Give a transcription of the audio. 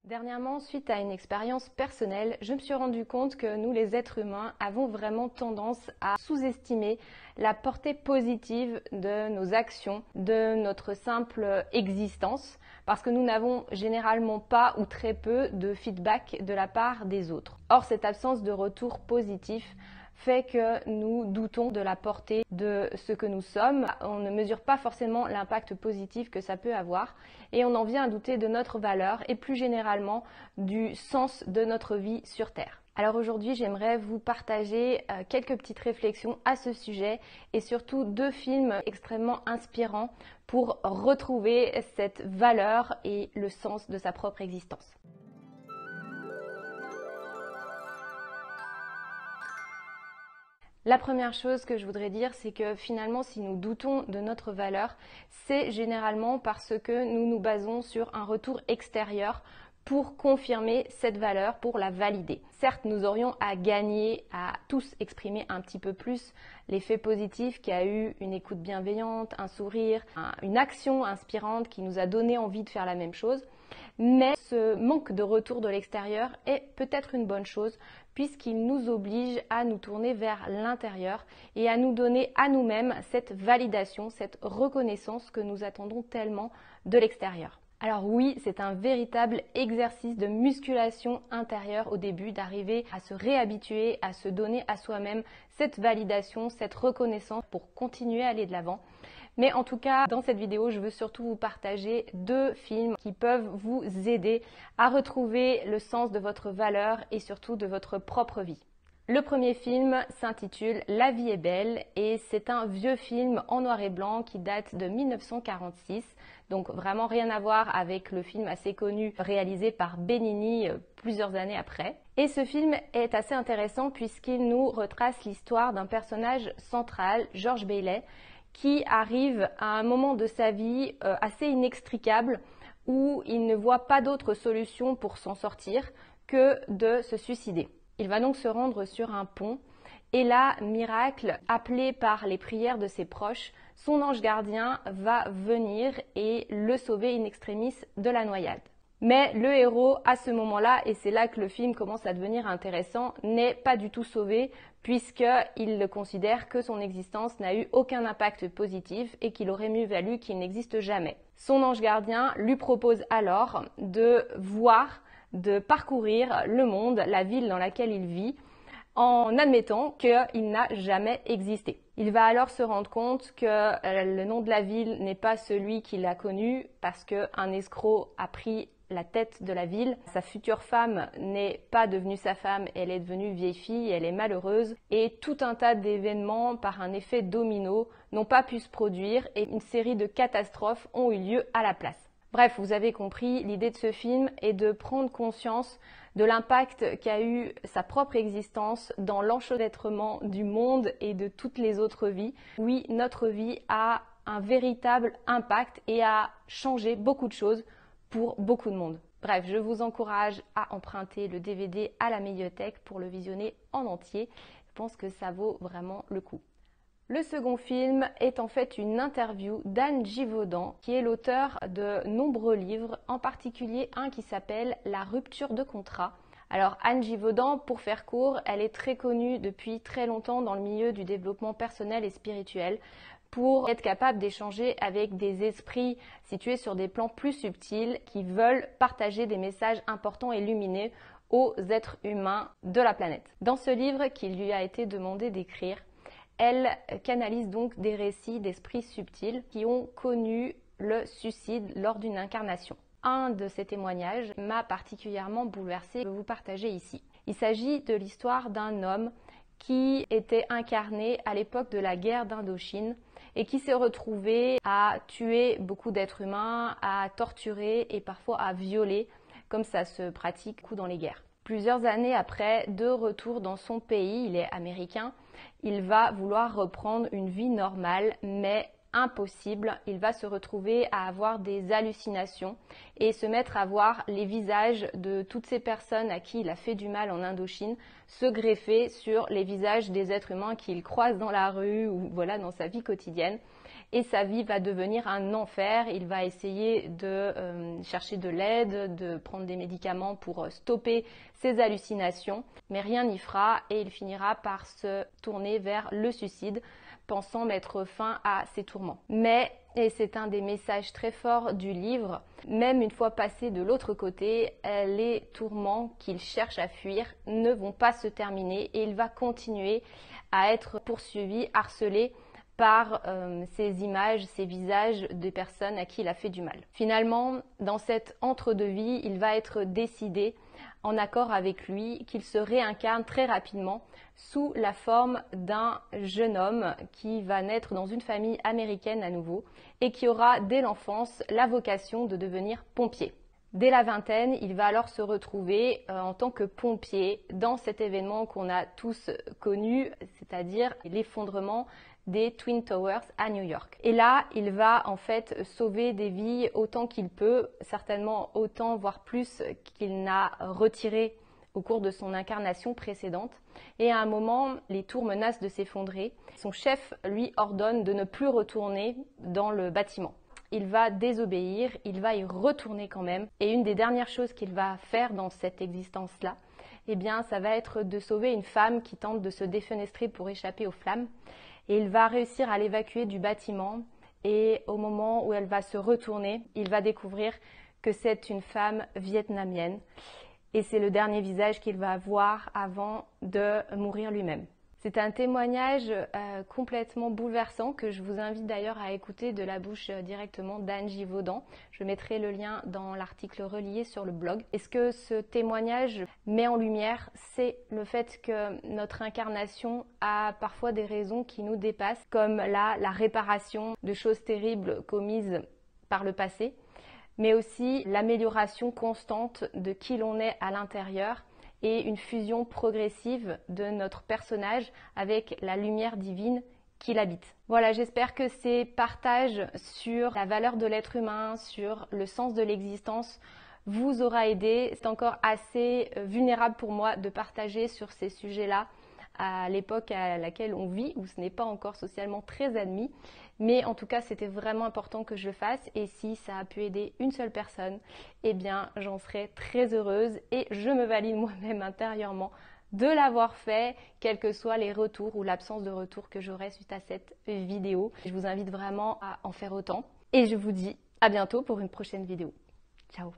Dernièrement, suite à une expérience personnelle, je me suis rendu compte que nous, les êtres humains, avons vraiment tendance à sous-estimer la portée positive de nos actions, de notre simple existence, parce que nous n'avons généralement pas ou très peu de feedback de la part des autres. Or, cette absence de retour positif fait que nous doutons de la portée de ce que nous sommes. On ne mesure pas forcément l'impact positif que ça peut avoir et on en vient à douter de notre valeur et plus généralement du sens de notre vie sur Terre. Alors aujourd'hui, j'aimerais vous partager quelques petites réflexions à ce sujet et surtout 2 films extrêmement inspirants pour retrouver cette valeur et le sens de sa propre existence. La première chose que je voudrais dire, c'est que finalement, si nous doutons de notre valeur, c'est généralement parce que nous nous basons sur un retour extérieur pour confirmer cette valeur, pour la valider. Certes, nous aurions à gagner à tous exprimer un petit peu plus l'effet positif qui a eu une écoute bienveillante, un sourire, une action inspirante qui nous a donné envie de faire la même chose. Mais ce manque de retour de l'extérieur est peut-être une bonne chose puisqu'il nous oblige à nous tourner vers l'intérieur et à nous donner à nous-mêmes cette validation, cette reconnaissance que nous attendons tellement de l'extérieur. Alors oui, c'est un véritable exercice de musculation intérieure au début, d'arriver à se réhabituer, à se donner à soi-même cette validation, cette reconnaissance pour continuer à aller de l'avant. Mais en tout cas, dans cette vidéo, je veux surtout vous partager 2 films qui peuvent vous aider à retrouver le sens de votre valeur et surtout de votre propre vie. Le premier film s'intitule La vie est belle et c'est un vieux film en noir et blanc qui date de 1946, donc vraiment rien à voir avec le film assez connu réalisé par Benigni plusieurs années après. Et ce film est assez intéressant puisqu'il nous retrace l'histoire d'un personnage central, George Bailey, qui arrive à un moment de sa vie assez inextricable où il ne voit pas d'autre solution pour s'en sortir que de se suicider. Il va donc se rendre sur un pont et là, miracle, appelé par les prières de ses proches, son ange gardien va venir et le sauver in extremis de la noyade. Mais le héros, à ce moment-là, et c'est là que le film commence à devenir intéressant, n'est pas du tout sauvé puisqu'il considère que son existence n'a eu aucun impact positif et qu'il aurait mieux valu qu'il n'existe jamais. Son ange gardien lui propose alors de voir, de parcourir le monde, la ville dans laquelle il vit, en admettant qu'il n'a jamais existé. Il va alors se rendre compte que le nom de la ville n'est pas celui qu'il a connu parce qu'un escroc a pris la tête de la ville. Sa future femme n'est pas devenue sa femme, elle est devenue vieille fille, elle est malheureuse et tout un tas d'événements par un effet domino n'ont pas pu se produire et une série de catastrophes ont eu lieu à la place. Bref, vous avez compris, l'idée de ce film est de prendre conscience de l'impact qu'a eu sa propre existence dans l'enchevêtrement du monde et de toutes les autres vies. Oui, notre vie a un véritable impact et a changé beaucoup de choses pour beaucoup de monde. Bref, je vous encourage à emprunter le DVD à la médiathèque pour le visionner en entier. Je pense que ça vaut vraiment le coup. Le second film est en fait une interview d'Anne Givaudan, qui est l'auteur de nombreux livres, en particulier un qui s'appelle La rupture de contrat. Alors Anne Givaudan, pour faire court, elle est très connue depuis très longtemps dans le milieu du développement personnel et spirituel pour être capable d'échanger avec des esprits situés sur des plans plus subtils qui veulent partager des messages importants et lumineux aux êtres humains de la planète. Dans ce livre qu'il lui a été demandé d'écrire, elle canalise donc des récits d'esprits subtils qui ont connu le suicide lors d'une incarnation. Un de ces témoignages m'a particulièrement bouleversée, je vais vous partager ici. Il s'agit de l'histoire d'un homme qui était incarné à l'époque de la guerre d'Indochine et qui s'est retrouvé à tuer beaucoup d'êtres humains, à torturer et parfois à violer, comme ça se pratique dans les guerres. Plusieurs années après, de retour dans son pays, il est américain, il va vouloir reprendre une vie normale, mais impossible. Il va se retrouver à avoir des hallucinations et se mettre à voir les visages de toutes ces personnes à qui il a fait du mal en Indochine se greffer sur les visages des êtres humains qu'il croise dans la rue ou voilà dans sa vie quotidienne. et sa vie va devenir un enfer. Il va essayer de chercher de l'aide, de prendre des médicaments pour stopper ses hallucinations, mais rien n'y fera et il finira par se tourner vers le suicide, pensant mettre fin à ses tourments. Mais, et c'est un des messages très forts du livre, même une fois passé de l'autre côté, les tourments qu'il cherche à fuir ne vont pas se terminer et il va continuer à être poursuivi, harcelé par ces images, ces visages des personnes à qui il a fait du mal. Finalement, dans cette entre-deux-vie, il va être décidé, en accord avec lui, qu'il se réincarne très rapidement sous la forme d'un jeune homme qui va naître dans une famille américaine à nouveau et qui aura dès l'enfance la vocation de devenir pompier. Dès la vingtaine, il va alors se retrouver en tant que pompier dans cet événement qu'on a tous connu, c'est-à-dire l'effondrement des Twin Towers à New York. Et là, il va en fait sauver des vies autant qu'il peut, certainement autant, voire plus qu'il n'a retiré au cours de son incarnation précédente. Et à un moment, les tours menacent de s'effondrer. Son chef lui ordonne de ne plus retourner dans le bâtiment. Il va désobéir, il va y retourner quand même. Et une des dernières choses qu'il va faire dans cette existence-là, eh bien, ça va être de sauver une femme qui tente de se défenestrer pour échapper aux flammes. Et il va réussir à l'évacuer du bâtiment. Et au moment où elle va se retourner, il va découvrir que c'est une femme vietnamienne. Et c'est le dernier visage qu'il va voir avant de mourir lui-même. C'est un témoignage complètement bouleversant que je vous invite d'ailleurs à écouter de la bouche directement d'Anne Givaudan. Je mettrai le lien dans l'article relié sur le blog. Et ce que ce témoignage met en lumière, c'est le fait que notre incarnation a parfois des raisons qui nous dépassent, comme là, la réparation de choses terribles commises par le passé, mais aussi l'amélioration constante de qui l'on est à l'intérieur et une fusion progressive de notre personnage avec la lumière divine qui l'habite. Voilà, j'espère que ces partages sur la valeur de l'être humain, sur le sens de l'existence, vous aura aidé. C'est encore assez vulnérable pour moi de partager sur ces sujets-là à l'époque à laquelle on vit, où ce n'est pas encore socialement très admis. Mais en tout cas, c'était vraiment important que je le fasse. Et si ça a pu aider une seule personne, eh bien, j'en serais très heureuse. Et je me valide moi-même intérieurement de l'avoir fait, quels que soient les retours ou l'absence de retour que j'aurai suite à cette vidéo. Je vous invite vraiment à en faire autant. Et je vous dis à bientôt pour une prochaine vidéo. Ciao!